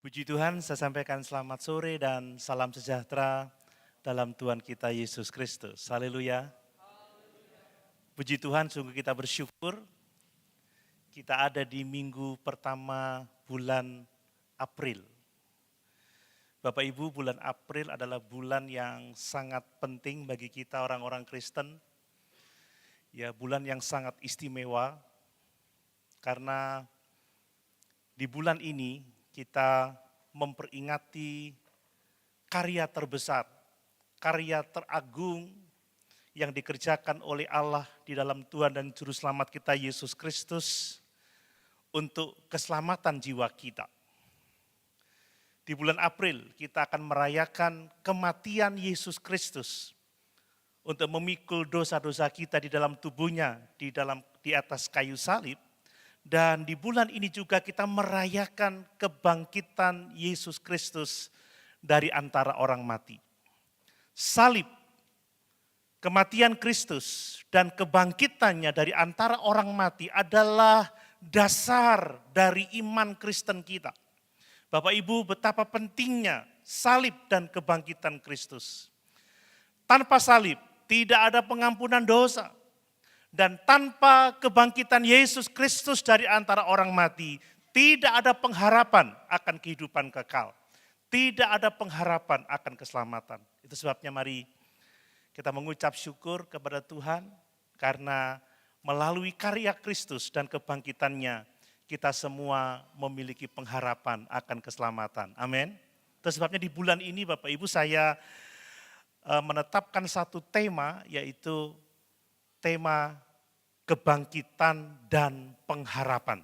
Puji Tuhan, saya sampaikan selamat sore dan salam sejahtera dalam Tuhan kita Yesus Kristus. Haleluya. Puji Tuhan, sungguh kita bersyukur kita ada di minggu pertama bulan April. Bapak Ibu, bulan April adalah bulan yang sangat penting bagi kita orang-orang Kristen. Ya, bulan yang sangat istimewa karena di bulan ini kita memperingati karya terbesar, karya teragung yang dikerjakan oleh Allah di dalam Tuhan dan Juru Selamat kita Yesus Kristus untuk keselamatan jiwa kita. Di bulan April kita akan merayakan kematian Yesus Kristus untuk memikul dosa-dosa kita di dalam tubuhnya, di atas kayu salib. Dan di bulan ini juga kita merayakan kebangkitan Yesus Kristus dari antara orang mati. Salib, kematian Kristus dan kebangkitannya dari antara orang mati adalah dasar dari iman Kristen kita. Bapak Ibu, betapa pentingnya salib dan kebangkitan Kristus. Tanpa salib tidak ada pengampunan dosa. Dan tanpa kebangkitan Yesus Kristus dari antara orang mati, tidak ada pengharapan akan kehidupan kekal. Tidak ada pengharapan akan keselamatan. Itu sebabnya mari kita mengucap syukur kepada Tuhan karena melalui karya Kristus dan kebangkitannya, kita semua memiliki pengharapan akan keselamatan. Amin. Itu sebabnya di bulan ini Bapak Ibu saya menetapkan satu tema, yaitu tema kebangkitan dan pengharapan.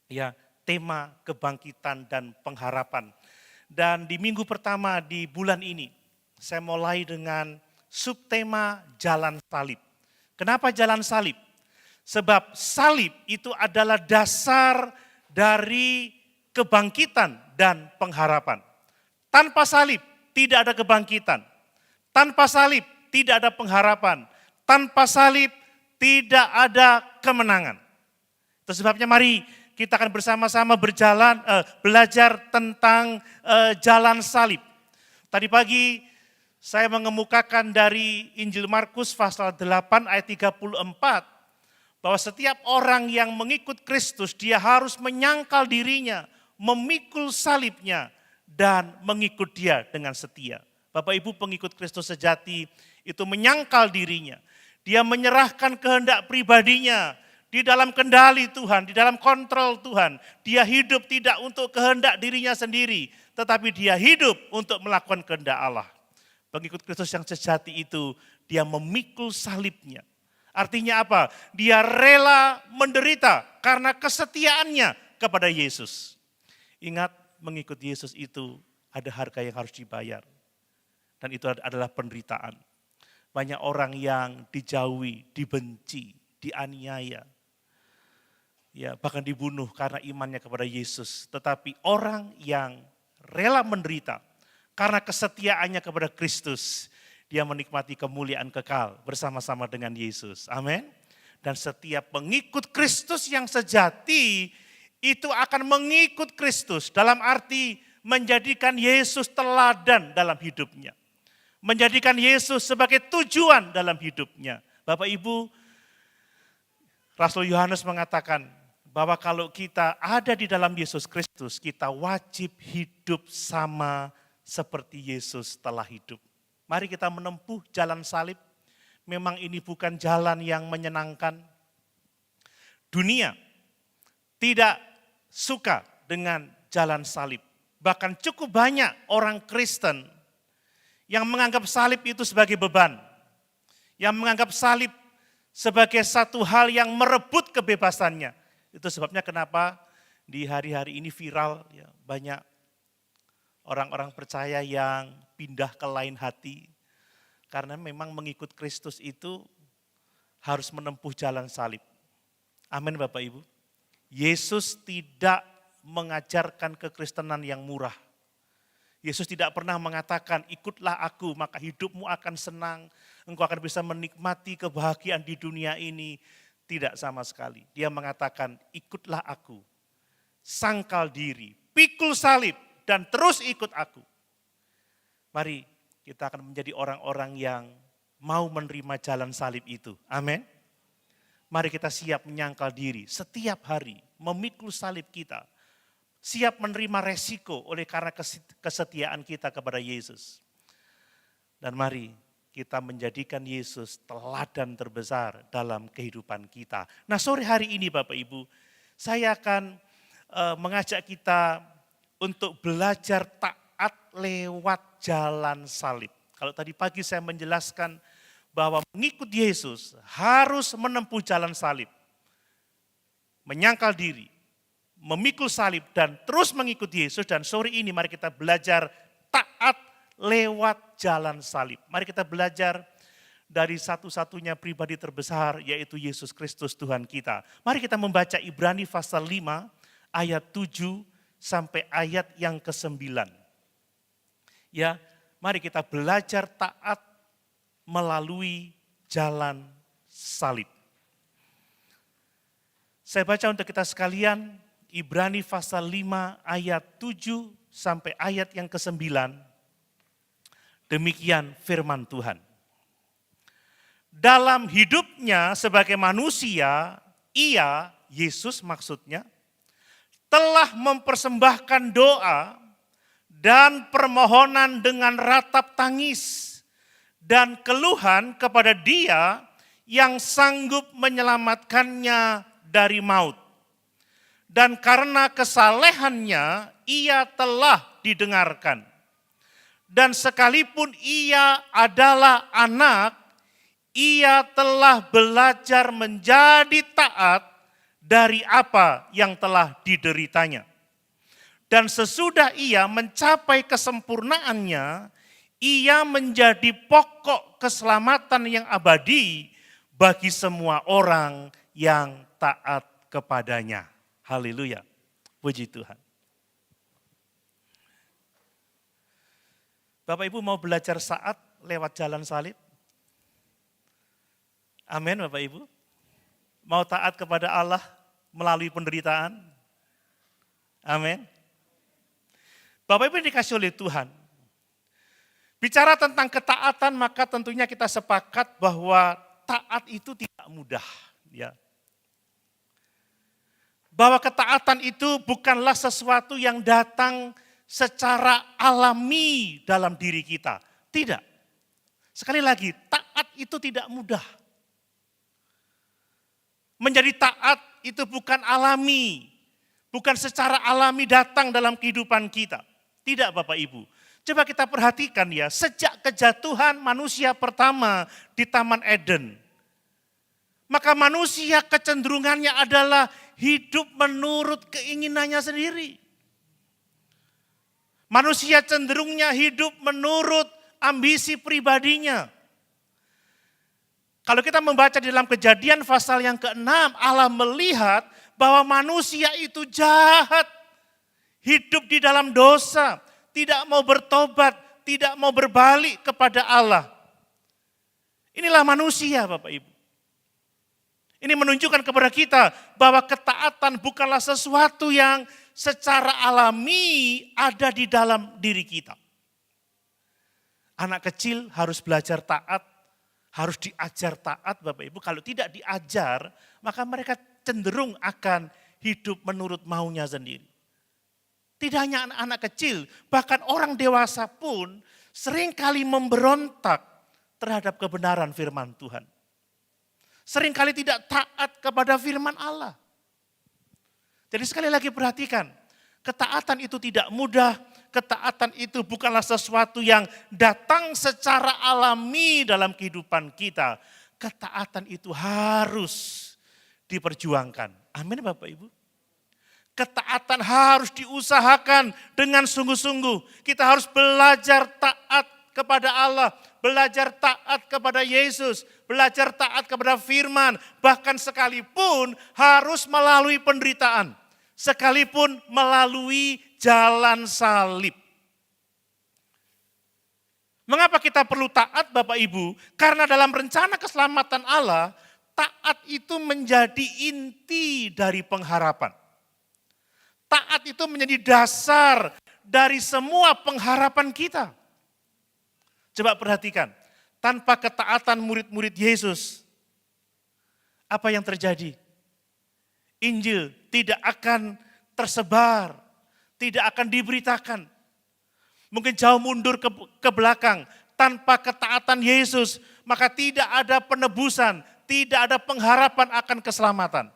Ya, tema kebangkitan dan pengharapan. Dan di minggu pertama di bulan ini, saya mulai dengan subtema jalan salib. Kenapa jalan salib? Sebab salib itu adalah dasar dari kebangkitan dan pengharapan. Tanpa salib tidak ada kebangkitan. Tanpa salib tidak ada pengharapan. Tanpa salib tidak ada kemenangan. Itu sebabnya mari kita akan bersama-sama belajar tentang jalan salib. Tadi pagi saya mengemukakan dari Injil Markus pasal 8 ayat 34 bahwa setiap orang yang mengikut Kristus dia harus menyangkal dirinya, memikul salibnya dan mengikut dia dengan setia. Bapak Ibu, pengikut Kristus sejati itu menyangkal dirinya. Dia menyerahkan kehendak pribadinya di dalam kendali Tuhan, di dalam kontrol Tuhan. Dia hidup tidak untuk kehendak dirinya sendiri, tetapi dia hidup untuk melakukan kehendak Allah. Pengikut Kristus yang sejati itu, dia memikul salibnya. Artinya apa? Dia rela menderita karena kesetiaannya kepada Yesus. Ingat, mengikut Yesus itu ada harga yang harus dibayar. Dan itu adalah penderitaan. Banyak orang yang dijauhi, dibenci, dianiaya. Ya, bahkan dibunuh karena imannya kepada Yesus. Tetapi orang yang rela menderita karena kesetiaannya kepada Kristus, dia menikmati kemuliaan kekal bersama-sama dengan Yesus. Amin. Dan setiap pengikut Kristus yang sejati itu akan mengikut Kristus dalam arti menjadikan Yesus teladan dalam hidupnya. Menjadikan Yesus sebagai tujuan dalam hidupnya. Bapak Ibu, Rasul Yohanes mengatakan bahwa kalau kita ada di dalam Yesus Kristus, kita wajib hidup sama seperti Yesus telah hidup. Mari kita menempuh jalan salib. Memang ini bukan jalan yang menyenangkan. Dunia tidak suka dengan jalan salib. Bahkan cukup banyak orang Kristen yang menganggap salib itu sebagai beban. Yang menganggap salib sebagai satu hal yang merebut kebebasannya. Itu sebabnya kenapa di hari-hari ini viral, ya, banyak orang-orang percaya yang pindah ke lain hati. Karena memang mengikut Kristus itu harus menempuh jalan salib. Amin Bapak Ibu. Yesus tidak mengajarkan kekristenan yang murah. Yesus tidak pernah mengatakan, ikutlah aku maka hidupmu akan senang, engkau akan bisa menikmati kebahagiaan di dunia ini. Tidak sama sekali. Dia mengatakan, ikutlah aku, sangkal diri, pikul salib, dan terus ikut aku. Mari kita akan menjadi orang-orang yang mau menerima jalan salib itu. Amin. Mari kita siap menyangkal diri setiap hari, memikul salib kita. Siap menerima resiko oleh karena kesetiaan kita kepada Yesus. Dan mari kita menjadikan Yesus teladan terbesar dalam kehidupan kita. Nah, sore hari ini Bapak Ibu, saya akan mengajak kita untuk belajar taat lewat jalan salib. Kalau tadi pagi saya menjelaskan bahwa mengikut Yesus harus menempuh jalan salib. Menyangkal diri, memikul salib dan terus mengikuti Yesus. Dan sore ini mari kita belajar taat lewat jalan salib. Mari kita belajar dari satu-satunya pribadi terbesar, yaitu Yesus Kristus Tuhan kita. Mari kita membaca Ibrani pasal 5 ayat 7 sampai ayat yang ke-9. Ya, mari kita belajar taat melalui jalan salib. Saya baca untuk kita sekalian Ibrani pasal 5 ayat 7 sampai ayat yang ke-9. Demikian firman Tuhan. Dalam hidupnya sebagai manusia, ia, Yesus maksudnya, telah mempersembahkan doa dan permohonan dengan ratap tangis dan keluhan kepada Dia yang sanggup menyelamatkannya dari maut. Dan karena kesalehannya, ia telah didengarkan. Dan sekalipun ia adalah anak, ia telah belajar menjadi taat dari apa yang telah dideritanya. Dan sesudah ia mencapai kesempurnaannya, ia menjadi pokok keselamatan yang abadi bagi semua orang yang taat kepadanya. Haleluya, puji Tuhan. Bapak Ibu mau belajar saat lewat jalan salib? Amin Bapak Ibu. Mau taat kepada Allah melalui penderitaan? Amin. Bapak Ibu dikasih oleh Tuhan. Bicara tentang ketaatan, maka tentunya kita sepakat bahwa taat itu tidak mudah. Ya. Bahwa ketaatan itu bukanlah sesuatu yang datang secara alami dalam diri kita. Tidak. Sekali lagi, taat itu tidak mudah. Menjadi taat itu bukan alami. Bukan secara alami datang dalam kehidupan kita. Tidak Bapak Ibu. Coba kita perhatikan ya, sejak kejatuhan manusia pertama di Taman Eden. Maka manusia kecenderungannya adalah hidup menurut keinginannya sendiri. Manusia cenderungnya hidup menurut ambisi pribadinya. Kalau kita membaca di dalam Kejadian pasal yang ke-6, Allah melihat bahwa manusia itu jahat. Hidup di dalam dosa, tidak mau bertobat, tidak mau berbalik kepada Allah. Inilah manusia Bapak Ibu. Ini menunjukkan kepada kita bahwa ketaatan bukanlah sesuatu yang secara alami ada di dalam diri kita. Anak kecil harus belajar taat, harus diajar taat Bapak Ibu. Kalau tidak diajar, maka mereka cenderung akan hidup menurut maunya sendiri. Tidak hanya anak-anak kecil, bahkan orang dewasa pun seringkali memberontak terhadap kebenaran firman Tuhan. Seringkali tidak taat kepada firman Allah. Jadi sekali lagi perhatikan, ketaatan itu tidak mudah, ketaatan itu bukanlah sesuatu yang datang secara alami dalam kehidupan kita. Ketaatan itu harus diperjuangkan. Amin Bapak Ibu. Ketaatan harus diusahakan dengan sungguh-sungguh. Kita harus belajar taat kepada Allah, belajar taat kepada Yesus, belajar taat kepada firman, bahkan sekalipun harus melalui penderitaan, sekalipun melalui jalan salib. Mengapa kita perlu taat Bapak Ibu? Karena dalam rencana keselamatan Allah, taat itu menjadi inti dari pengharapan. Taat itu menjadi dasar dari semua pengharapan kita. Coba perhatikan, tanpa ketaatan murid-murid Yesus, apa yang terjadi? Injil tidak akan tersebar, tidak akan diberitakan. Mungkin jauh mundur ke belakang, tanpa ketaatan Yesus, maka tidak ada penebusan, tidak ada pengharapan akan keselamatan.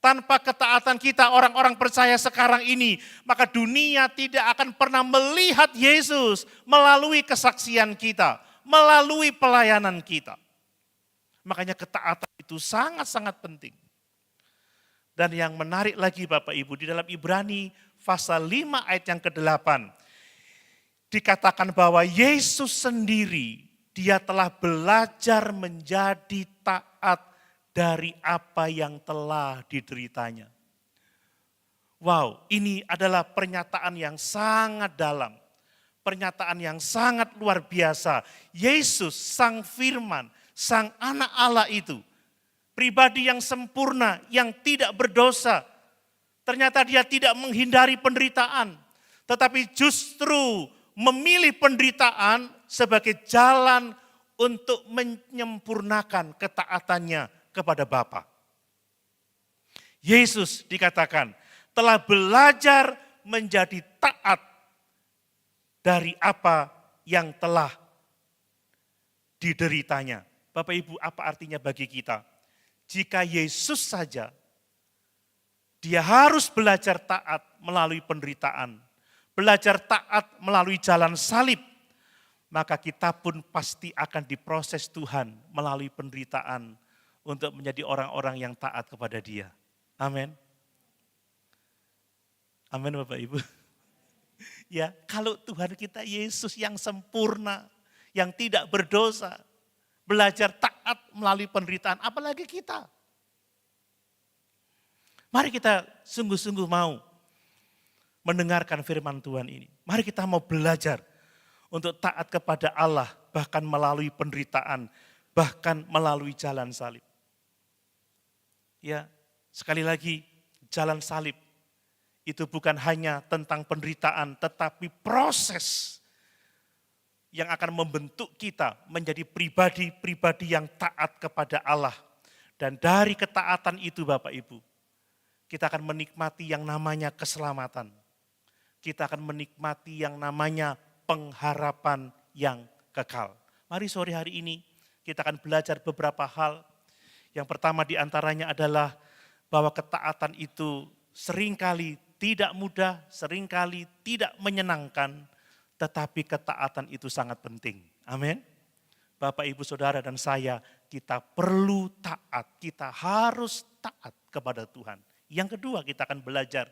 Tanpa ketaatan kita orang-orang percaya sekarang ini, maka dunia tidak akan pernah melihat Yesus melalui kesaksian kita, melalui pelayanan kita. Makanya ketaatan itu sangat-sangat penting. Dan yang menarik lagi Bapak Ibu, di dalam Ibrani pasal 5 ayat yang ke-8, dikatakan bahwa Yesus sendiri, dia telah belajar menjadi taat dari apa yang telah dideritanya. Wow, ini adalah pernyataan yang sangat dalam. Pernyataan yang sangat luar biasa. Yesus, Sang Firman, Sang Anak Allah itu, pribadi yang sempurna, yang tidak berdosa. Ternyata dia tidak menghindari penderitaan, tetapi justru memilih penderitaan sebagai jalan untuk menyempurnakan ketaatannya kepada Bapa. Yesus dikatakan telah belajar menjadi taat dari apa yang telah dideritanya. Bapak Ibu, apa artinya bagi kita? Jika Yesus saja, dia harus belajar taat melalui penderitaan, belajar taat melalui jalan salib, maka kita pun pasti akan diproses Tuhan melalui penderitaan untuk menjadi orang-orang yang taat kepada Dia. Amin. Amin Bapak Ibu. Ya, kalau Tuhan kita Yesus yang sempurna, yang tidak berdosa, belajar taat melalui penderitaan, apalagi kita. Mari kita sungguh-sungguh mau mendengarkan firman Tuhan ini. Mari kita mau belajar untuk taat kepada Allah, bahkan melalui penderitaan, bahkan melalui jalan salib. Ya, sekali lagi, jalan salib itu bukan hanya tentang penderitaan, tetapi proses yang akan membentuk kita menjadi pribadi-pribadi yang taat kepada Allah. Dan dari ketaatan itu Bapak Ibu, kita akan menikmati yang namanya keselamatan. Kita akan menikmati yang namanya pengharapan yang kekal. Mari sore hari ini kita akan belajar beberapa hal. Yang pertama di antaranya adalah bahwa ketaatan itu seringkali tidak mudah, seringkali tidak menyenangkan, tetapi ketaatan itu sangat penting. Amin. Bapak, Ibu, Saudara, dan saya, kita perlu taat, kita harus taat kepada Tuhan. Yang kedua, kita akan belajar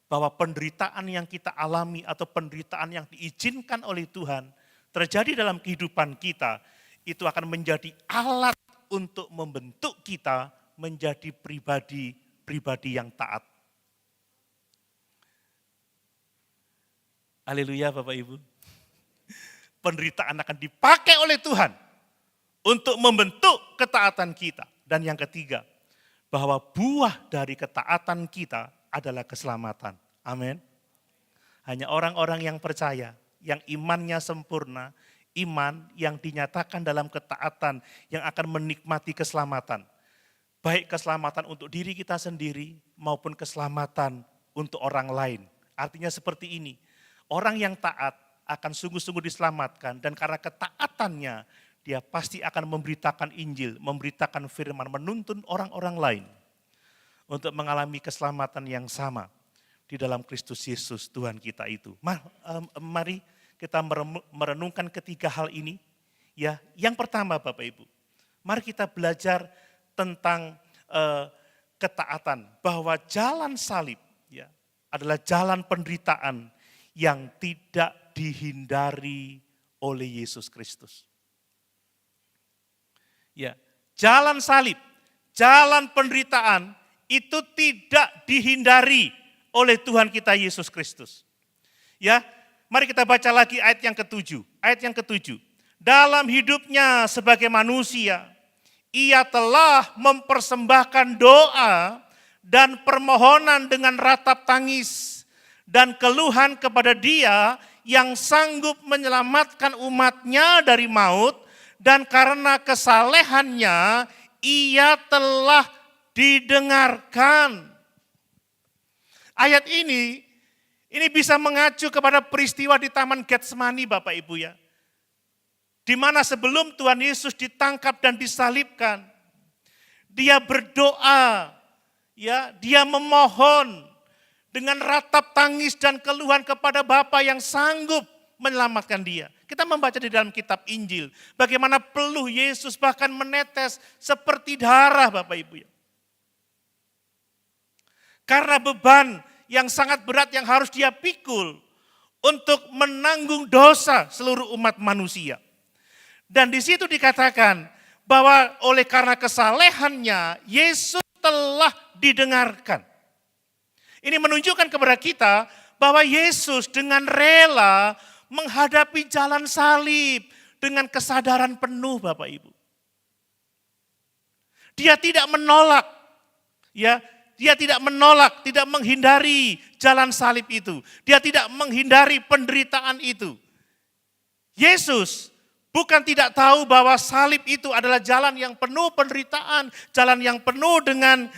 bahwa penderitaan yang kita alami atau penderitaan yang diizinkan oleh Tuhan terjadi dalam kehidupan kita, itu akan menjadi alat untuk membentuk kita menjadi pribadi yang taat. Haleluya Bapak Ibu. Penderitaan akan dipakai oleh Tuhan untuk membentuk ketaatan kita. Dan yang ketiga, bahwa buah dari ketaatan kita adalah keselamatan. Amin. Hanya orang-orang yang percaya, yang imannya sempurna, iman yang dinyatakan dalam ketaatan yang akan menikmati keselamatan. Baik keselamatan untuk diri kita sendiri maupun keselamatan untuk orang lain. Artinya seperti ini, orang yang taat akan sungguh-sungguh diselamatkan dan karena ketaatannya dia pasti akan memberitakan Injil, memberitakan firman, menuntun orang-orang lain untuk mengalami keselamatan yang sama di dalam Kristus Yesus Tuhan kita itu. Mari kita merenungkan ketiga hal ini. Ya, yang pertama Bapak Ibu, mari kita belajar tentang ketaatan, bahwa jalan salib ya adalah jalan penderitaan yang tidak dihindari oleh Yesus Kristus. Ya, jalan salib, jalan penderitaan itu tidak dihindari oleh Tuhan kita Yesus Kristus. Ya, mari kita baca lagi ayat yang ke-7. Ayat yang ke-7. Dalam hidupnya sebagai manusia, ia telah mempersembahkan doa dan permohonan dengan ratap tangis dan keluhan kepada Dia yang sanggup menyelamatkan umatnya dari maut, dan karena kesalehannya Ia telah didengarkan. Ayat ini bisa mengacu kepada peristiwa di Taman Getsemani, Bapak Ibu ya. Di mana sebelum Tuhan Yesus ditangkap dan disalibkan, Dia berdoa, ya, Dia memohon dengan ratap tangis dan keluhan kepada Bapa yang sanggup menyelamatkan Dia. Kita membaca di dalam kitab Injil, bagaimana peluh Yesus bahkan menetes seperti darah, Bapak Ibu ya. Karena beban yang sangat berat yang harus Dia pikul untuk menanggung dosa seluruh umat manusia. Dan di situ dikatakan bahwa oleh karena kesalehannya Yesus telah didengarkan. Ini menunjukkan kepada kita bahwa Yesus dengan rela menghadapi jalan salib dengan kesadaran penuh, Bapak Ibu. Dia tidak menolak, ya, Dia tidak menolak, tidak menghindari jalan salib itu. Dia tidak menghindari penderitaan itu. Yesus bukan tidak tahu bahwa salib itu adalah jalan yang penuh penderitaan, jalan yang penuh dengan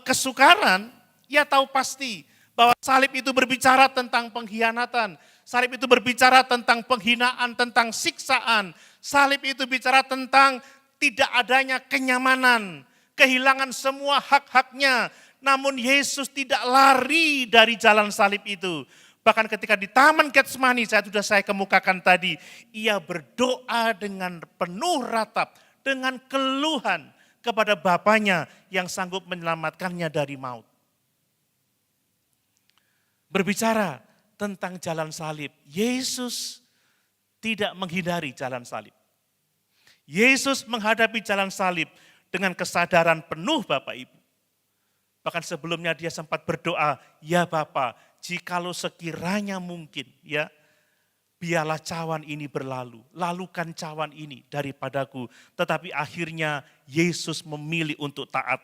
kesukaran. Ia tahu pasti bahwa salib itu berbicara tentang pengkhianatan. Salib itu berbicara tentang penghinaan, tentang siksaan. Salib itu bicara tentang tidak adanya kenyamanan, kehilangan semua hak-haknya. Namun Yesus tidak lari dari jalan salib itu. Bahkan ketika di Taman Getsemani, sudah saya kemukakan tadi, Ia berdoa dengan penuh ratap, dengan keluhan kepada Bapanya yang sanggup menyelamatkannya dari maut. Berbicara tentang jalan salib, Yesus tidak menghindari jalan salib. Yesus menghadapi jalan salib dengan kesadaran penuh, Bapak Ibu. Bahkan sebelumnya Dia sempat berdoa, ya Bapa, jikalau sekiranya mungkin, ya, biarlah cawan ini berlalu, lalukan cawan ini daripadaku. Tetapi akhirnya Yesus memilih untuk taat.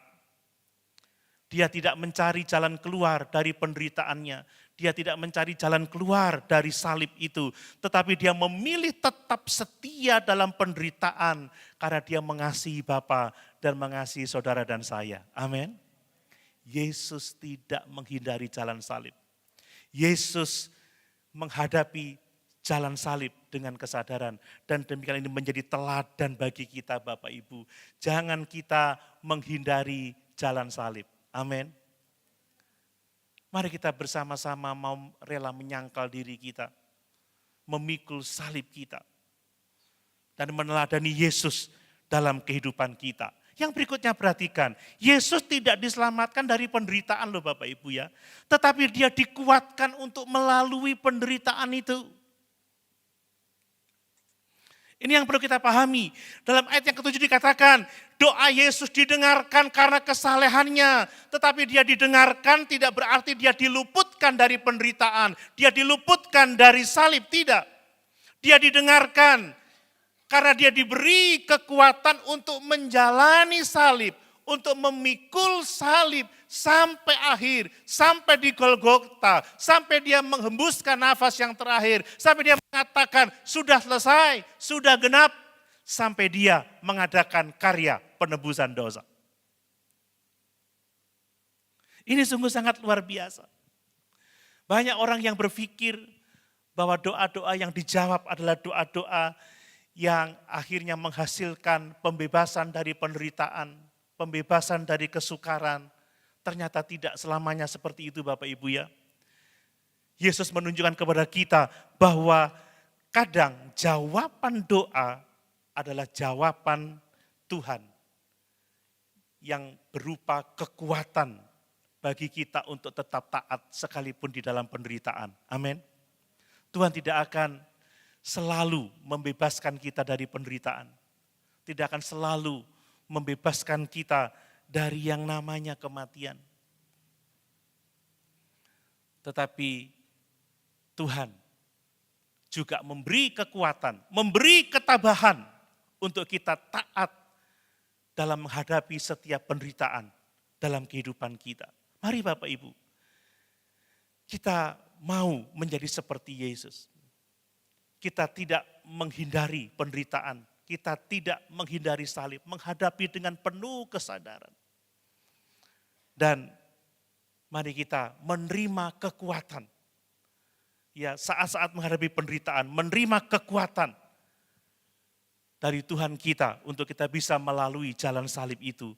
Dia tidak mencari jalan keluar dari penderitaannya. Dia tidak mencari jalan keluar dari salib itu. Tetapi Dia memilih tetap setia dalam penderitaan. Karena Dia mengasihi Bapa dan mengasihi saudara dan saya. Amin. Yesus tidak menghindari jalan salib. Yesus menghadapi jalan salib dengan kesadaran. Dan demikian ini menjadi teladan bagi kita, Bapak Ibu. Jangan kita menghindari jalan salib. Amin. Mari kita bersama-sama mau rela menyangkal diri kita. Memikul salib kita. Dan meneladani Yesus dalam kehidupan kita. Yang berikutnya perhatikan, Yesus tidak diselamatkan dari penderitaan loh Bapak Ibu ya. Tetapi Dia dikuatkan untuk melalui penderitaan itu. Ini yang perlu kita pahami. Dalam ayat yang ke-7 dikatakan, doa Yesus didengarkan karena kesalehannya. Tetapi Dia didengarkan tidak berarti Dia diluputkan dari penderitaan. Dia diluputkan dari salib, tidak. Dia didengarkan karena Dia diberi kekuatan untuk menjalani salib, untuk memikul salib sampai akhir, sampai di Golgota, sampai Dia menghembuskan nafas yang terakhir, sampai Dia mengatakan sudah selesai, sudah genap, sampai Dia mengadakan karya penebusan dosa. Ini sungguh sangat luar biasa. Banyak orang yang berpikir bahwa doa-doa yang dijawab adalah doa-doa yang akhirnya menghasilkan pembebasan dari penderitaan, pembebasan dari kesukaran. Ternyata tidak selamanya seperti itu Bapak Ibu ya. Yesus menunjukkan kepada kita bahwa kadang jawaban doa adalah jawaban Tuhan yang berupa kekuatan bagi kita untuk tetap taat sekalipun di dalam penderitaan. Amin. Tuhan tidak akan selalu membebaskan kita dari penderitaan. Tidak akan selalu membebaskan kita dari yang namanya kematian. Tetapi Tuhan juga memberi kekuatan, memberi ketabahan untuk kita taat dalam menghadapi setiap penderitaan dalam kehidupan kita. Mari Bapak Ibu, kita mau menjadi seperti Yesus. Kita tidak menghindari penderitaan, kita tidak menghindari salib, menghadapi dengan penuh kesadaran. Dan mari kita menerima kekuatan. Ya, saat-saat menghadapi penderitaan, menerima kekuatan dari Tuhan kita untuk kita bisa melalui jalan salib itu.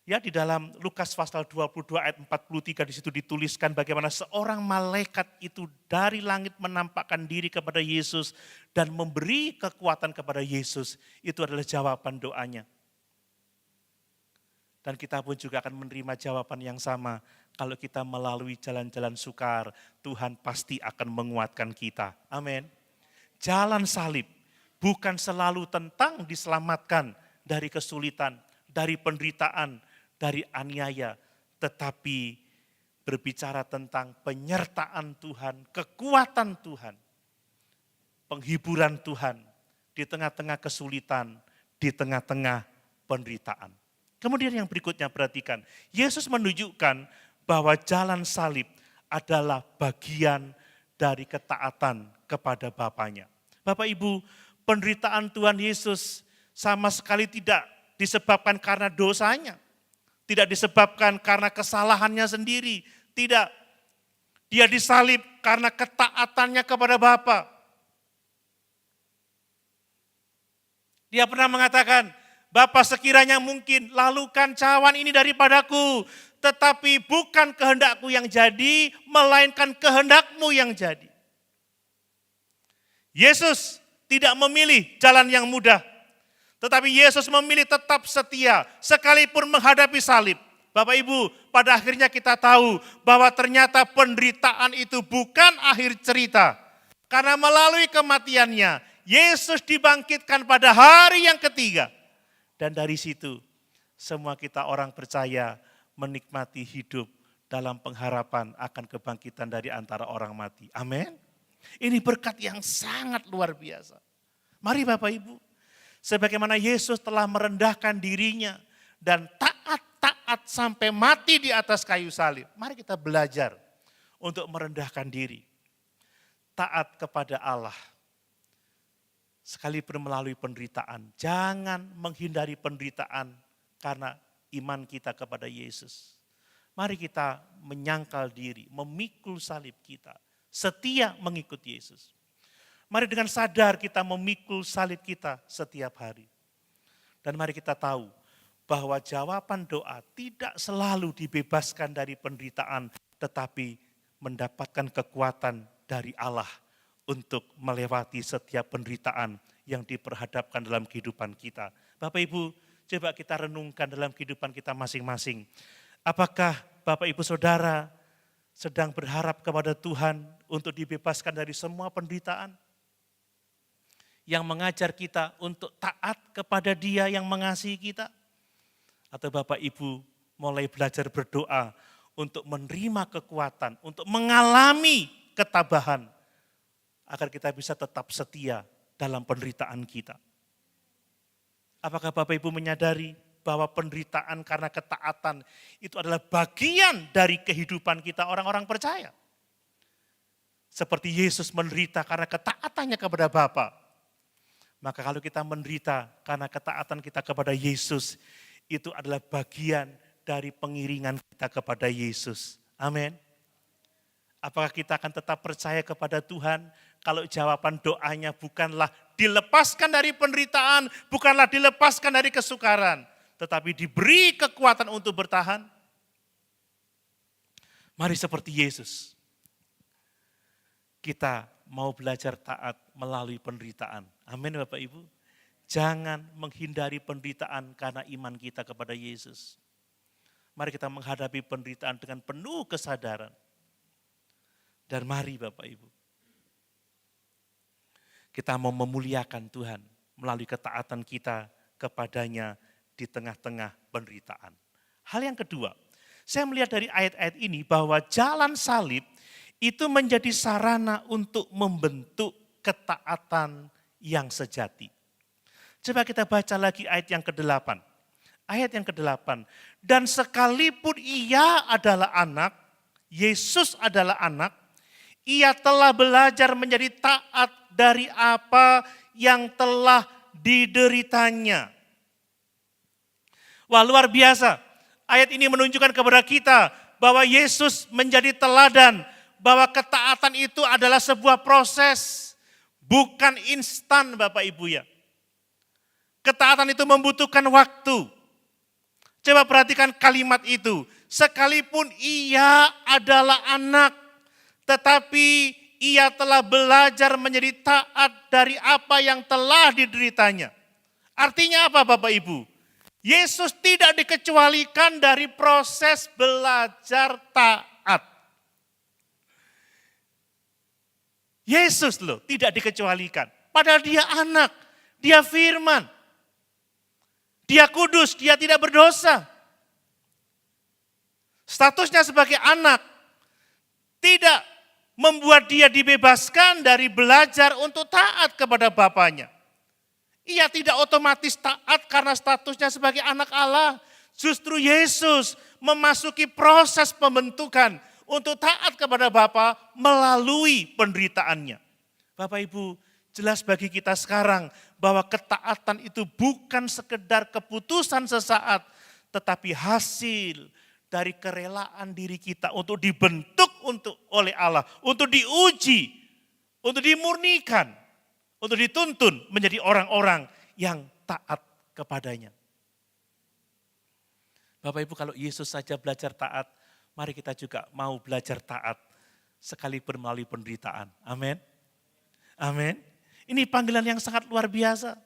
Ya, di dalam Lukas pasal 22 ayat 43 di situ dituliskan bagaimana seorang malaikat itu dari langit menampakkan diri kepada Yesus dan memberi kekuatan kepada Yesus. Itu adalah jawaban doanya. Dan kita pun juga akan menerima jawaban yang sama. Kalau kita melalui jalan-jalan sukar, Tuhan pasti akan menguatkan kita. Amin. Jalan salib bukan selalu tentang diselamatkan dari kesulitan, dari penderitaan, dari aniaya, tetapi berbicara tentang penyertaan Tuhan, kekuatan Tuhan, penghiburan Tuhan di tengah-tengah kesulitan, di tengah-tengah penderitaan. Kemudian yang berikutnya perhatikan, Yesus menunjukkan bahwa jalan salib adalah bagian dari ketaatan kepada Bapanya. Bapak Ibu, penderitaan Tuhan Yesus sama sekali tidak disebabkan karena dosanya. Tidak disebabkan karena kesalahannya sendiri. Tidak. Dia disalib karena ketaatannya kepada Bapa. Dia pernah mengatakan, Bapa sekiranya mungkin lalukan cawan ini daripadaku. Tetapi bukan kehendakku yang jadi, melainkan kehendakmu yang jadi. Yesus tidak memilih jalan yang mudah. Tetapi Yesus memilih tetap setia, sekalipun menghadapi salib. Bapak Ibu, pada akhirnya kita tahu bahwa ternyata penderitaan itu bukan akhir cerita. Karena melalui kematiannya, Yesus dibangkitkan pada hari yang ketiga. Dan dari situ, semua kita orang percaya menikmati hidup dalam pengharapan akan kebangkitan dari antara orang mati. Amin. Ini berkat yang sangat luar biasa. Mari Bapak Ibu, sebagaimana Yesus telah merendahkan dirinya dan taat sampai mati di atas kayu salib. Mari kita belajar untuk merendahkan diri. Taat kepada Allah. Sekalipun melalui penderitaan. Jangan menghindari penderitaan karena iman kita kepada Yesus. Mari kita menyangkal diri, memikul salib kita. Setia mengikut Yesus. Mari dengan sadar kita memikul salib kita setiap hari. Dan mari kita tahu bahwa jawaban doa tidak selalu dibebaskan dari penderitaan, tetapi mendapatkan kekuatan dari Allah untuk melewati setiap penderitaan yang diperhadapkan dalam kehidupan kita. Bapak Ibu, coba kita renungkan dalam kehidupan kita masing-masing. Apakah Bapak Ibu Saudara sedang berharap kepada Tuhan untuk dibebaskan dari semua penderitaan? Yang mengajar kita untuk taat kepada Dia yang mengasihi kita? Atau Bapak Ibu mulai belajar berdoa untuk menerima kekuatan, untuk mengalami ketabahan, agar kita bisa tetap setia dalam penderitaan kita. Apakah Bapak Ibu menyadari bahwa penderitaan karena ketaatan itu adalah bagian dari kehidupan kita orang-orang percaya? Seperti Yesus menderita karena ketaatannya kepada Bapa. Maka kalau kita menderita karena ketaatan kita kepada Yesus, itu adalah bagian dari pengiringan kita kepada Yesus. Amin. Apakah kita akan tetap percaya kepada Tuhan kalau jawaban doanya bukanlah dilepaskan dari penderitaan, bukanlah dilepaskan dari kesukaran, tetapi diberi kekuatan untuk bertahan? Mari seperti Yesus. Kita mau belajar taat melalui penderitaan. Amin Bapak Ibu. Jangan menghindari penderitaan karena iman kita kepada Yesus. Mari kita menghadapi penderitaan dengan penuh kesadaran. Dan mari Bapak Ibu, kita mau memuliakan Tuhan melalui ketaatan kita kepadanya di tengah-tengah penderitaan. Hal yang kedua, saya melihat dari ayat-ayat ini bahwa jalan salib itu menjadi sarana untuk membentuk ketaatan yang sejati. Coba kita baca lagi ayat yang ke-8. Ayat yang ke-8. Dan sekalipun ia adalah anak, Yesus adalah anak, Ia telah belajar menjadi taat dari apa yang telah dideritanya. Wah, luar biasa. Ayat ini menunjukkan kepada kita bahwa Yesus menjadi teladan, bahwa ketaatan itu adalah sebuah proses, bukan instan Bapak Ibu ya. Ketaatan itu membutuhkan waktu. Coba perhatikan kalimat itu. Sekalipun ia adalah anak, tetapi ia telah belajar menjadi taat dari apa yang telah dideritanya. Artinya apa Bapak Ibu? Yesus tidak dikecualikan dari proses belajar taat. Yesus loh tidak dikecualikan. Padahal dia anak, dia firman, dia kudus, dia tidak berdosa. Statusnya sebagai anak tidak membuat dia dibebaskan dari belajar untuk taat kepada bapaknya. Ia tidak otomatis taat karena statusnya sebagai anak Allah. Justru Yesus memasuki proses pembentukan untuk taat kepada Bapa melalui penderitaannya. Bapak Ibu, jelas bagi kita sekarang bahwa ketaatan itu bukan sekedar keputusan sesaat, tetapi hasil dari kerelaan diri kita untuk dibentuk oleh Allah, untuk diuji, untuk dimurnikan, untuk dituntun menjadi orang-orang yang taat kepadanya. Bapak Ibu, kalau Yesus saja belajar taat, mari kita juga mau belajar taat sekalipun melalui penderitaan. Amin. Amin. Ini panggilan yang sangat luar biasa.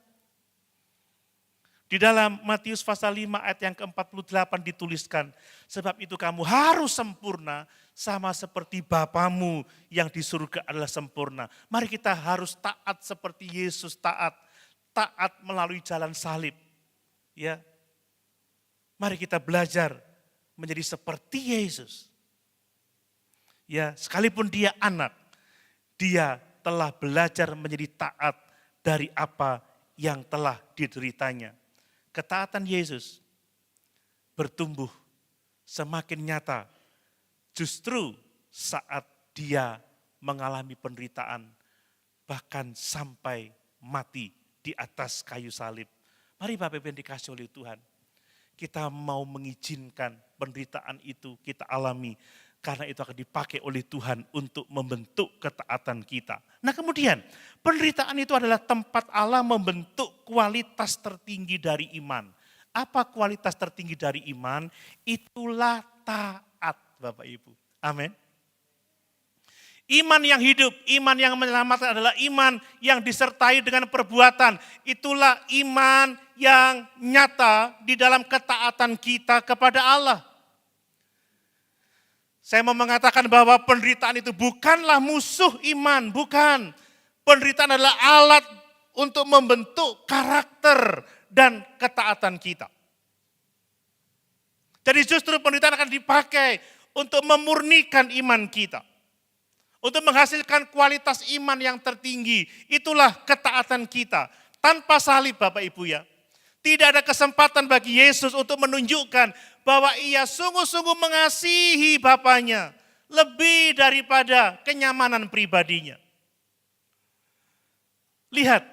Di dalam Matius pasal 5 ayat yang ke-48 dituliskan, sebab itu kamu harus sempurna sama seperti Bapamu yang di surga adalah sempurna. Mari kita harus taat seperti Yesus taat melalui jalan salib. Ya. Mari kita belajar menjadi seperti Yesus. Ya, sekalipun dia anak, dia telah belajar menjadi taat dari apa yang telah dideritanya. Ketaatan Yesus bertumbuh semakin nyata justru saat dia mengalami penderitaan, bahkan sampai mati di atas kayu salib. Mari Bapak Ibu yang dikasihi oleh Tuhan, kita mau mengizinkan penderitaan itu kita alami, karena itu akan dipakai oleh Tuhan untuk membentuk ketaatan kita. Nah kemudian, penderitaan itu adalah tempat Allah membentuk kualitas tertinggi dari iman. Apa kualitas tertinggi dari iman? Itulah taat Bapak Ibu. Amin. Iman yang hidup, iman yang menyelamatkan adalah iman yang disertai dengan perbuatan. Itulah iman yang nyata di dalam ketaatan kita kepada Allah. Saya mau mengatakan bahwa penderitaan itu bukanlah musuh iman, bukan. Penderitaan adalah alat untuk membentuk karakter dan ketaatan kita. Jadi justru penderitaan akan dipakai untuk memurnikan iman kita. Untuk menghasilkan kualitas iman yang tertinggi. Itulah ketaatan kita. Tanpa salib Bapak Ibu ya. Tidak ada kesempatan bagi Yesus untuk menunjukkan bahwa ia sungguh-sungguh mengasihi Bapaknya lebih daripada kenyamanan pribadinya. Lihat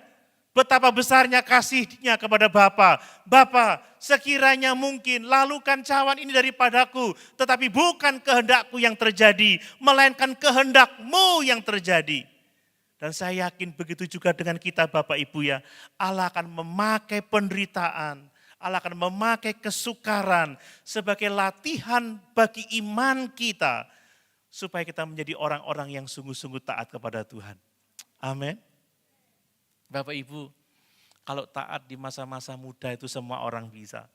betapa besarnya kasihnya kepada Bapa. Bapa, sekiranya mungkin lalukan cawan ini daripadaku, tetapi bukan kehendakku yang terjadi, melainkan kehendak-Mu yang terjadi. Dan saya yakin begitu juga dengan kita Bapak Ibu ya. Allah akan memakai penderitaan, Allah akan memakai kesukaran sebagai latihan bagi iman kita. Supaya kita menjadi orang-orang yang sungguh-sungguh taat kepada Tuhan. Amin. Bapak Ibu, kalau taat di masa-masa muda itu semua orang bisa.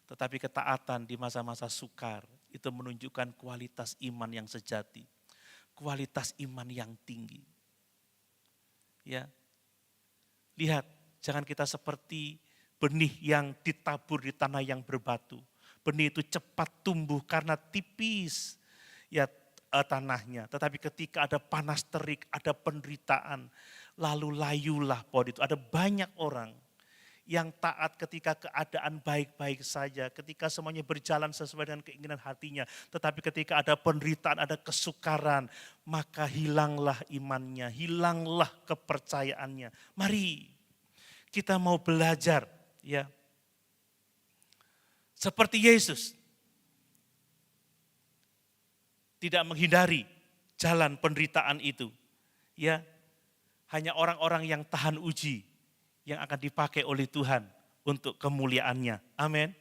Tetapi ketaatan di masa-masa sukar itu menunjukkan kualitas iman yang sejati. Kualitas iman yang tinggi. Ya, lihat, jangan kita seperti benih yang ditabur di tanah yang berbatu. Benih itu cepat tumbuh karena tipis ya tanahnya. Tetapi ketika ada panas terik, ada penderitaan, lalu layulah pohon itu. Ada banyak orang yang taat ketika keadaan baik-baik saja, ketika semuanya berjalan sesuai dengan keinginan hatinya. Tetapi ketika ada penderitaan, ada kesukaran, maka hilanglah imannya, hilanglah kepercayaannya. Mari kita mau belajar, ya, seperti Yesus, tidak menghindari jalan penderitaan itu. Ya, hanya orang-orang yang tahan uji yang akan dipakai oleh Tuhan untuk kemuliaannya. Amin.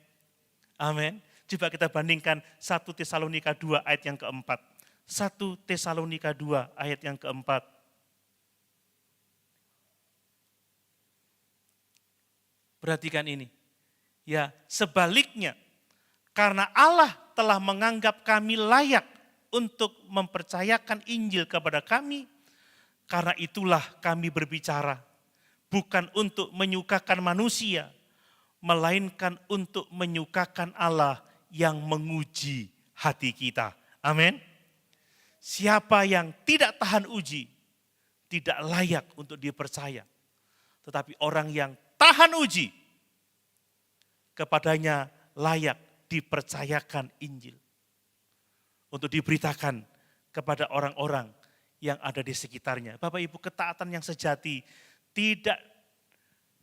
Amin. Coba kita bandingkan 1 Tesalonika 2 ayat yang keempat. 1 Tesalonika 2 ayat yang keempat. Perhatikan ini. Ya, sebaliknya, karena Allah telah menganggap kami layak untuk mempercayakan Injil kepada kami, karena itulah kami berbicara. Bukan untuk menyukakan manusia, melainkan untuk menyukakan Allah yang menguji hati kita. Amin. Siapa yang tidak tahan uji, tidak layak untuk dipercaya. Tetapi orang yang tahan uji, kepadanya layak dipercayakan Injil. Untuk diberitakan kepada orang-orang yang ada di sekitarnya. Bapak Ibu, ketaatan yang sejati tidak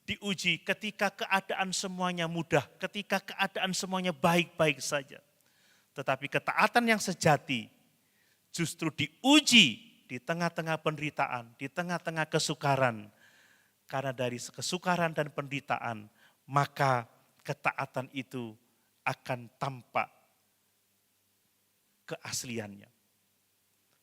diuji ketika keadaan semuanya mudah, ketika keadaan semuanya baik-baik saja. Tetapi ketaatan yang sejati justru diuji di tengah-tengah penderitaan, di tengah-tengah kesukaran. Karena dari kesukaran dan penderitaan, maka ketaatan itu akan tampak keasliannya.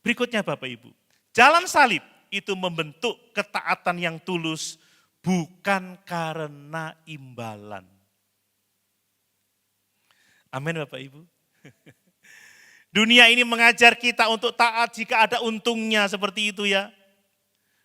Berikutnya Bapak Ibu, jalan salib itu membentuk ketaatan yang tulus, bukan karena imbalan. Amin Bapak Ibu. Dunia ini mengajar kita untuk taat jika ada untungnya, seperti itu ya.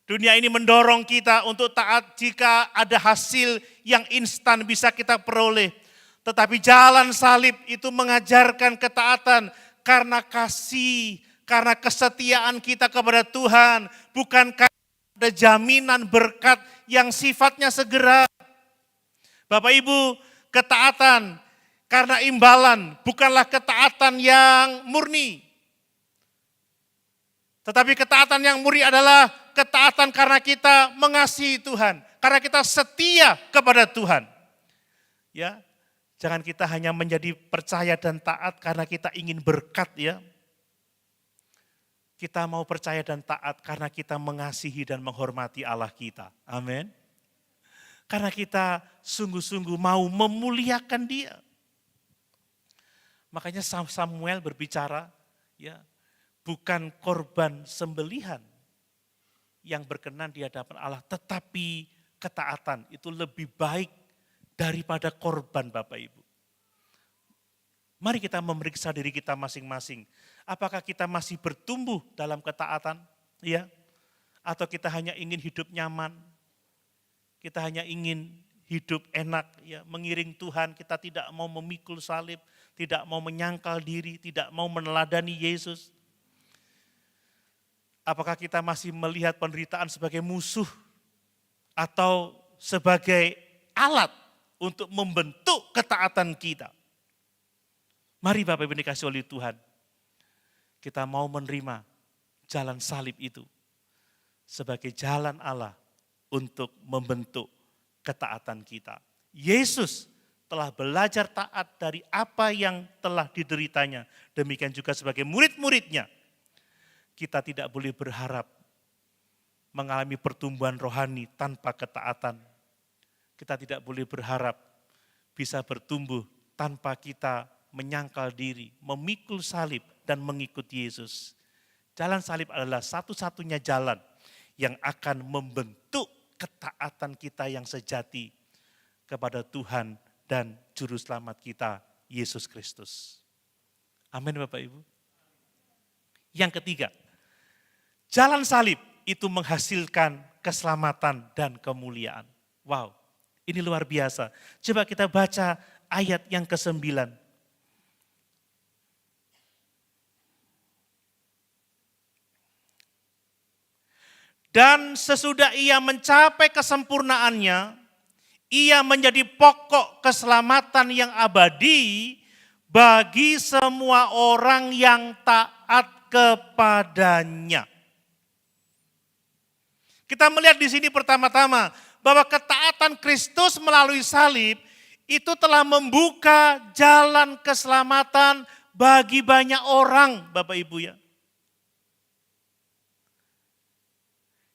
Dunia ini mendorong kita untuk taat jika ada hasil yang instan bisa kita peroleh. Tetapi jalan salib itu mengajarkan ketaatan karena kasih, karena kesetiaan kita kepada Tuhan, bukan karena ada jaminan berkat yang sifatnya segera. Bapak Ibu, ketaatan karena imbalan bukanlah ketaatan yang murni. Tetapi ketaatan yang murni adalah ketaatan karena kita mengasihi Tuhan, karena kita setia kepada Tuhan. Ya, jangan kita hanya menjadi percaya dan taat karena kita ingin berkat ya. Kita mau percaya dan taat karena kita mengasihi dan menghormati Allah kita. Amin. Karena kita sungguh-sungguh mau memuliakan Dia. Makanya Samuel berbicara, ya, bukan korban sembelihan yang berkenan di hadapan Allah, tetapi ketaatan itu lebih baik daripada korban Bapak Ibu. Mari kita memeriksa diri kita masing-masing. Apakah kita masih bertumbuh dalam ketaatan? Ya? Atau kita hanya ingin hidup nyaman? Kita hanya ingin hidup enak, ya, mengiring Tuhan, kita tidak mau memikul salib, tidak mau menyangkal diri, tidak mau meneladani Yesus. Apakah kita masih melihat penderitaan sebagai musuh atau sebagai alat untuk membentuk ketaatan kita? Mari Bapak Ibu dikasih oleh Tuhan, kita mau menerima jalan salib itu sebagai jalan Allah untuk membentuk ketaatan kita. Yesus telah belajar taat dari apa yang telah dideritanya. Demikian juga sebagai murid-muridnya, kita tidak boleh berharap mengalami pertumbuhan rohani tanpa ketaatan. Kita tidak boleh berharap bisa bertumbuh tanpa kita menyangkal diri, memikul salib dan mengikuti Yesus. Jalan salib adalah satu-satunya jalan yang akan membentuk ketaatan kita yang sejati kepada Tuhan dan Juru Selamat kita, Yesus Kristus. Amin Bapak Ibu. Yang ketiga, jalan salib itu menghasilkan keselamatan dan kemuliaan. Wow, ini luar biasa. Coba kita baca ayat yang ke-9. Dan sesudah ia mencapai kesempurnaannya, Ia menjadi pokok keselamatan yang abadi bagi semua orang yang taat kepadanya. Kita melihat di sini pertama-tama bahwa ketaatan Kristus melalui salib itu telah membuka jalan keselamatan bagi banyak orang, Bapak Ibu ya.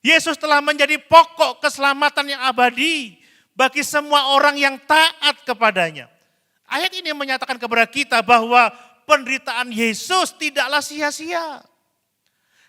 Yesus telah menjadi pokok keselamatan yang abadi bagi semua orang yang taat kepadanya. Ayat ini menyatakan kepada kita bahwa penderitaan Yesus tidaklah sia-sia.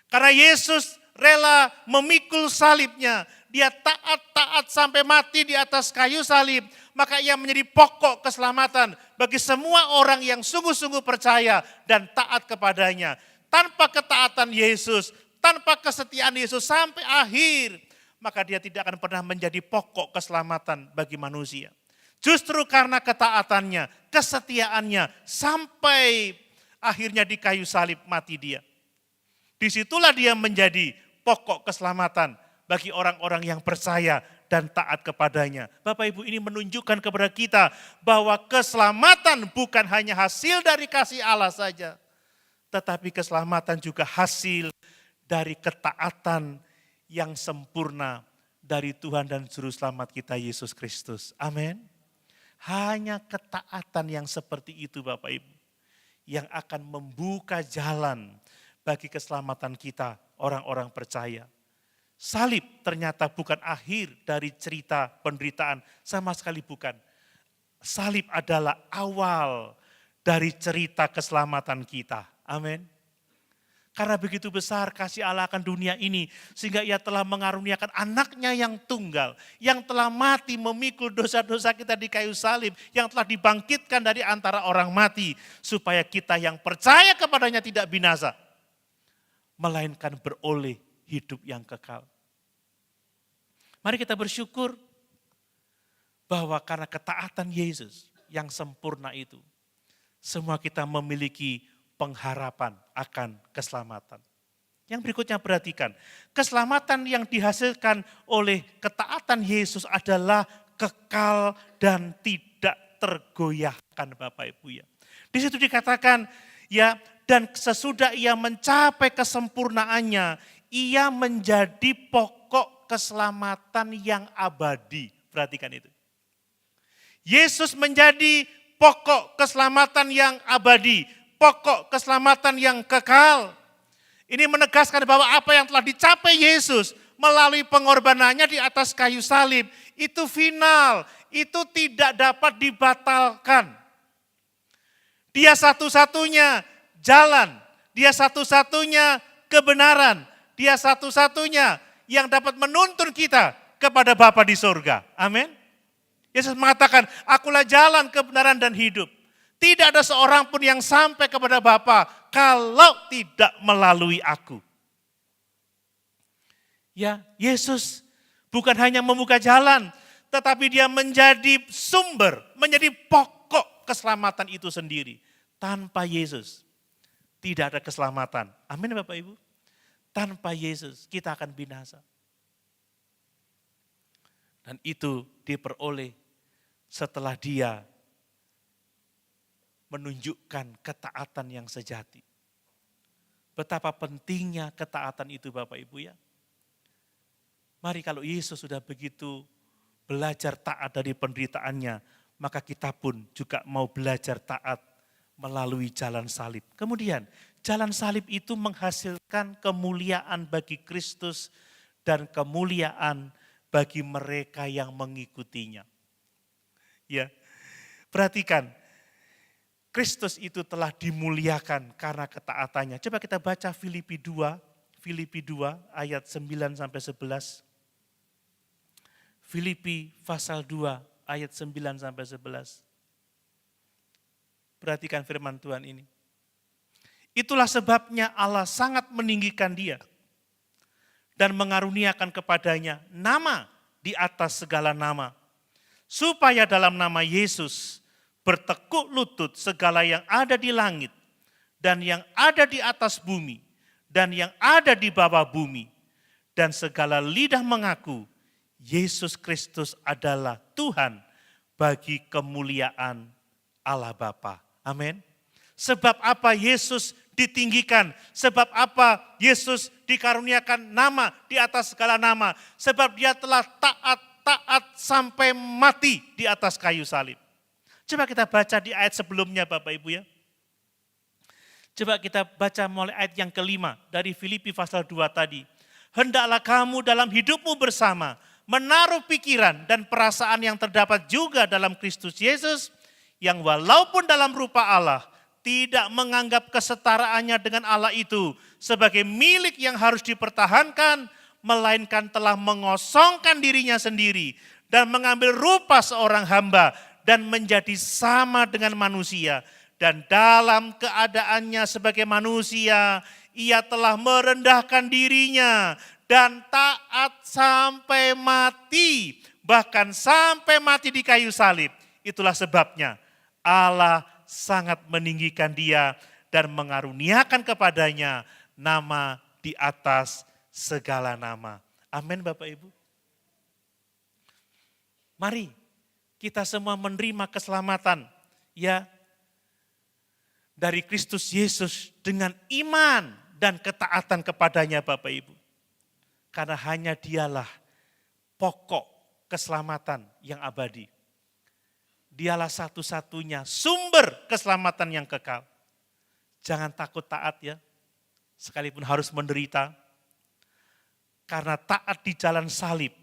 Karena Yesus rela memikul salibnya, dia taat sampai mati di atas kayu salib, maka ia menjadi pokok keselamatan bagi semua orang yang sungguh-sungguh percaya dan taat kepadanya. Tanpa ketaatan Yesus, tanpa kesetiaan Yesus sampai akhir, maka dia tidak akan pernah menjadi pokok keselamatan bagi manusia. Justru karena ketaatannya, kesetiaannya, sampai akhirnya di kayu salib mati dia. Disitulah dia menjadi pokok keselamatan bagi orang-orang yang percaya dan taat kepadanya. Bapak Ibu, ini menunjukkan kepada kita bahwa keselamatan bukan hanya hasil dari kasih Allah saja, tetapi keselamatan juga hasil dari ketaatan yang sempurna dari Tuhan dan Juru Selamat kita Yesus Kristus. Amin. Hanya ketaatan yang seperti itu Bapak Ibu, yang akan membuka jalan bagi keselamatan kita, orang-orang percaya. Salib ternyata bukan akhir dari cerita penderitaan, sama sekali bukan. Salib adalah awal dari cerita keselamatan kita. Amin. Karena begitu besar kasih Allah akan dunia ini, sehingga ia telah mengaruniakan anaknya yang tunggal, yang telah mati memikul dosa-dosa kita di kayu salib, yang telah dibangkitkan dari antara orang mati, supaya kita yang percaya kepadanya tidak binasa, melainkan beroleh hidup yang kekal. Mari kita bersyukur bahwa karena ketaatan Yesus yang sempurna itu, semua kita memiliki pengharapan akan keselamatan. Yang berikutnya perhatikan, keselamatan yang dihasilkan oleh ketaatan Yesus adalah kekal dan tidak tergoyahkan Bapak Ibu ya. Di situ dikatakan ya, dan sesudah ia mencapai kesempurnaannya, ia menjadi pokok keselamatan yang abadi. Perhatikan itu. Yesus menjadi pokok keselamatan yang abadi, pokok keselamatan yang kekal. Ini menegaskan bahwa apa yang telah dicapai Yesus melalui pengorbanannya di atas kayu salib, itu final, itu tidak dapat dibatalkan. Dia satu-satunya jalan, dia satu-satunya kebenaran, dia satu-satunya yang dapat menuntun kita kepada Bapa di surga. Amin. Yesus mengatakan, akulah jalan, kebenaran dan hidup. Tidak ada seorang pun yang sampai kepada Bapa kalau tidak melalui aku. Ya, Yesus bukan hanya membuka jalan, tetapi dia menjadi sumber, menjadi pokok keselamatan itu sendiri. Tanpa Yesus tidak ada keselamatan. Amin Bapak Ibu. Tanpa Yesus kita akan binasa. Dan itu diperoleh setelah dia menunjukkan ketaatan yang sejati. Betapa pentingnya ketaatan itu Bapak Ibu ya. Mari kalau Yesus sudah begitu belajar taat dari penderitaannya, maka kita pun juga mau belajar taat melalui jalan salib. Kemudian jalan salib itu menghasilkan kemuliaan bagi Kristus dan kemuliaan bagi mereka yang mengikutinya. Ya, perhatikan. Kristus itu telah dimuliakan karena ketaatannya. Coba kita baca Filipi 2 ayat 9 sampai 11. Filipi pasal 2 ayat 9 sampai 11. Perhatikan firman Tuhan ini. Itulah sebabnya Allah sangat meninggikan dia dan mengaruniakan kepadanya nama di atas segala nama. Supaya dalam nama Yesus bertekuk lutut segala yang ada di langit dan yang ada di atas bumi dan yang ada di bawah bumi, dan segala lidah mengaku Yesus Kristus adalah Tuhan bagi kemuliaan Allah Bapa. Amin. Sebab apa Yesus ditinggikan? Sebab apa Yesus dikaruniakan nama di atas segala nama? Sebab dia telah taat sampai mati di atas kayu salib. Coba kita baca di ayat sebelumnya Bapak Ibu ya. Coba kita baca mulai ayat yang kelima dari Filipi pasal 2 tadi. Hendaklah kamu dalam hidupmu bersama menaruh pikiran dan perasaan yang terdapat juga dalam Kristus Yesus, yang walaupun dalam rupa Allah, tidak menganggap kesetaraannya dengan Allah itu sebagai milik yang harus dipertahankan, melainkan telah mengosongkan dirinya sendiri dan mengambil rupa seorang hamba dan menjadi sama dengan manusia. Dan dalam keadaannya sebagai manusia, ia telah merendahkan dirinya dan taat sampai mati, bahkan sampai mati di kayu salib. Itulah sebabnya Allah sangat meninggikan dia dan mengaruniakan kepadanya nama di atas segala nama. Amin Bapak Ibu. Mari kita semua menerima keselamatan ya dari Kristus Yesus dengan iman dan ketaatan kepadanya Bapak Ibu. Karena hanya dialah pokok keselamatan yang abadi. Dialah satu-satunya sumber keselamatan yang kekal. Jangan takut taat ya, sekalipun harus menderita. Karena taat di jalan salib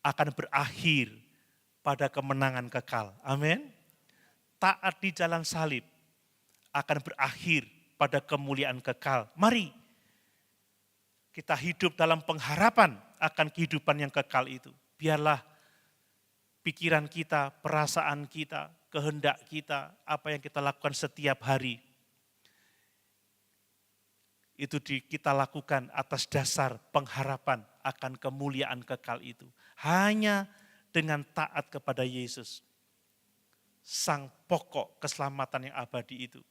akan berakhir pada kemenangan kekal. Amin. Taat di jalan salib akan berakhir pada kemuliaan kekal. Mari kita hidup dalam pengharapan akan kehidupan yang kekal itu. Biarlah pikiran kita, perasaan kita, kehendak kita, apa yang kita lakukan setiap hari, itu kita lakukan atas dasar pengharapan akan kemuliaan kekal itu. Hanya dengan taat kepada Yesus, sang pokok keselamatan yang abadi itu,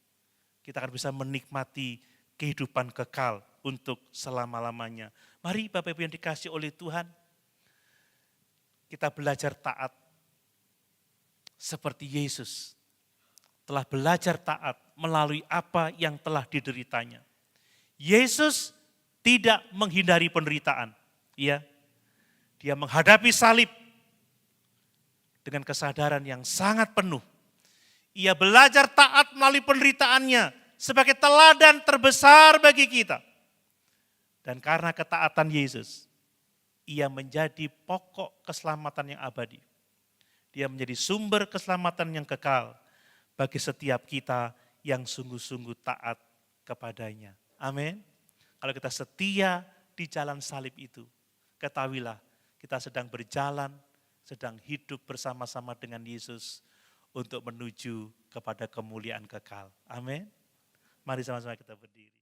kita akan bisa menikmati kehidupan kekal untuk selama-lamanya. Mari Bapak Ibu yang dikasihi oleh Tuhan, kita belajar taat seperti Yesus telah belajar taat melalui apa yang telah dideritanya. Yesus tidak menghindari penderitaan. Ya, dia menghadapi salib dengan kesadaran yang sangat penuh. Ia belajar taat melalui penderitaannya sebagai teladan terbesar bagi kita. Dan karena ketaatan Yesus, ia menjadi pokok keselamatan yang abadi. Dia menjadi sumber keselamatan yang kekal bagi setiap kita yang sungguh-sungguh taat kepadanya. Amin. Kalau kita setia di jalan salib itu, ketahuilah kita sedang berjalan, sedang hidup bersama-sama dengan Yesus untuk menuju kepada kemuliaan kekal. Amin. Mari sama-sama kita berdiri.